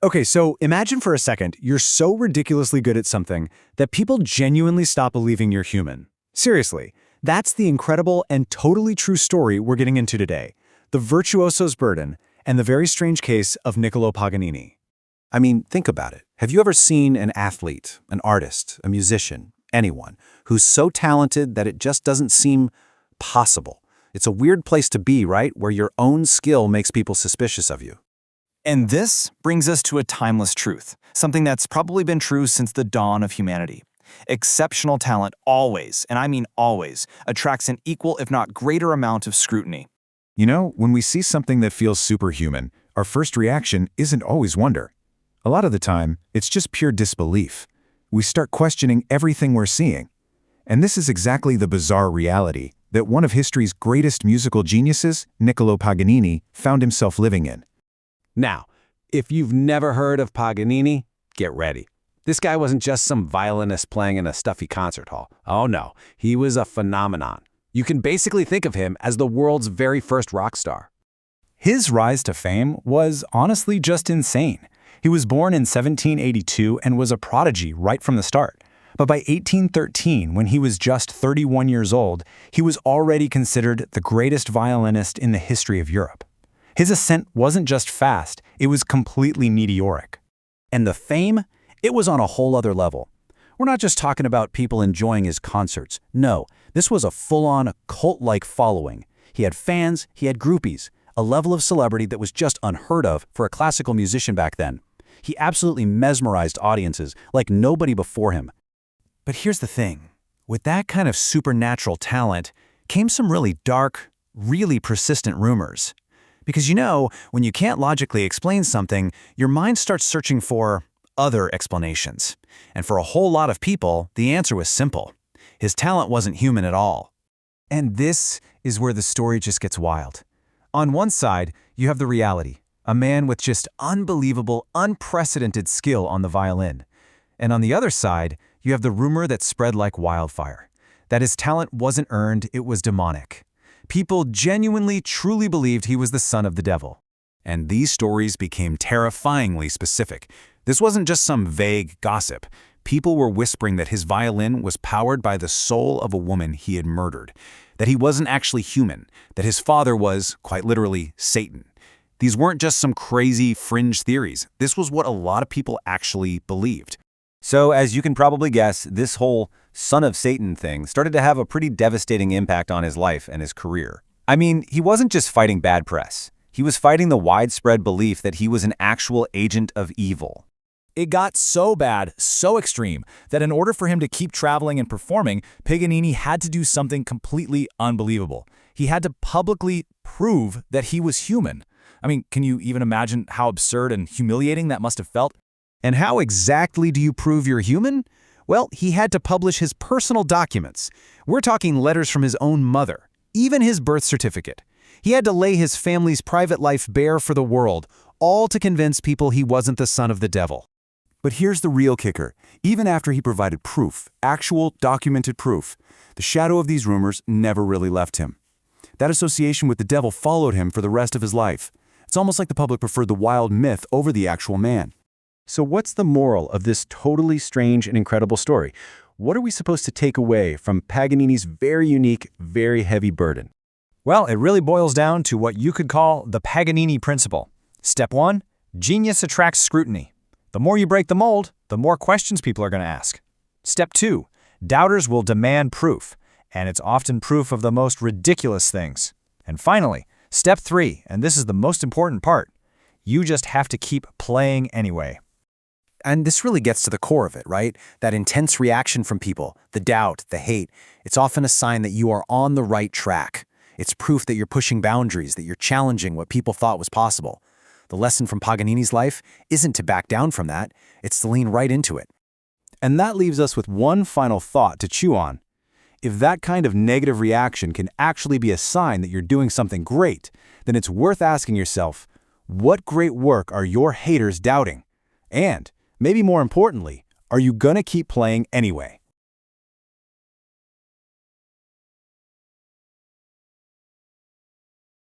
Okay, so imagine for a second you're so ridiculously good at something that people genuinely stop believing you're human. Seriously, that's the incredible and totally true story we're getting into today. The Virtuoso's Burden and the very strange case of Niccolò Paganini. I mean, think about it. Have you ever seen an athlete, an artist, a musician, anyone, who's so talented that it just doesn't seem possible? It's a weird place to be, right? Where your own skill makes people suspicious of you. And this brings us to a timeless truth, something that's probably been true since the dawn of humanity. Exceptional talent always, and I mean always, attracts an equal if not greater amount of scrutiny. You know, when we see something that feels superhuman, our first reaction isn't always wonder. A lot of the time, it's just pure disbelief. We start questioning everything we're seeing. And this is exactly the bizarre reality that one of history's greatest musical geniuses, Niccolò Paganini, found himself living in. Now, if you've never heard of Paganini, get ready. This guy wasn't just some violinist playing in a stuffy concert hall. Oh no, he was a phenomenon. You can basically think of him as the world's very first rock star. His rise to fame was honestly just insane. He was born in 1782 and was a prodigy right from the start. But by 1813, when he was just 31 years old, he was already considered the greatest violinist in the history of Europe. His ascent wasn't just fast, it was completely meteoric. And the fame? It was on a whole other level. We're not just talking about people enjoying his concerts. No, this was a full-on cult-like following. He had fans, he had groupies, a level of celebrity that was just unheard of for a classical musician back then. He absolutely mesmerized audiences like nobody before him. But here's the thing. With that kind of supernatural talent came some really dark, really persistent rumors. Because you know, when you can't logically explain something, your mind starts searching for other explanations. And for a whole lot of people, the answer was simple. His talent wasn't human at all. And this is where the story just gets wild. On one side, you have the reality, a man with just unbelievable, unprecedented skill on the violin. And on the other side, you have the rumor that spread like wildfire, that his talent wasn't earned, it was demonic. People genuinely, truly believed he was the son of the devil. And these stories became terrifyingly specific. This wasn't just some vague gossip. People were whispering that his violin was powered by the soul of a woman he had murdered, that he wasn't actually human, that his father was, quite literally, Satan. These weren't just some crazy fringe theories. This was what a lot of people actually believed. So, as you can probably guess, this whole son of Satan thing started to have a pretty devastating impact on his life and his career. I mean, he wasn't just fighting bad press. He was fighting the widespread belief that he was an actual agent of evil. It got so bad, so extreme, that in order for him to keep traveling and performing, Paganini had to do something completely unbelievable. He had to publicly prove that he was human. I mean, can you even imagine how absurd and humiliating that must have felt? And how exactly do you prove you're human? Well, he had to publish his personal documents. We're talking letters from his own mother, even his birth certificate. He had to lay his family's private life bare for the world, all to convince people he wasn't the son of the devil. But here's the real kicker. Even after he provided proof, actual documented proof, the shadow of these rumors never really left him. That association with the devil followed him for the rest of his life. It's almost like the public preferred the wild myth over the actual man. So what's the moral of this totally strange and incredible story? What are we supposed to take away from Paganini's very unique, very heavy burden? Well, it really boils down to what you could call the Paganini principle. Step 1, genius attracts scrutiny. The more you break the mold, the more questions people are going to ask. Step 2, doubters will demand proof, and it's often proof of the most ridiculous things. And finally, step 3, and this is the most important part, you just have to keep playing anyway. And this really gets to the core of it, right? That intense reaction from people, the doubt, the hate, it's often a sign that you are on the right track. It's proof that you're pushing boundaries, that you're challenging what people thought was possible. The lesson from Paganini's life isn't to back down from that, it's to lean right into it. And that leaves us with one final thought to chew on. If that kind of negative reaction can actually be a sign that you're doing something great, then it's worth asking yourself, what great work are your haters doubting? And maybe more importantly, are you gonna keep playing anyway?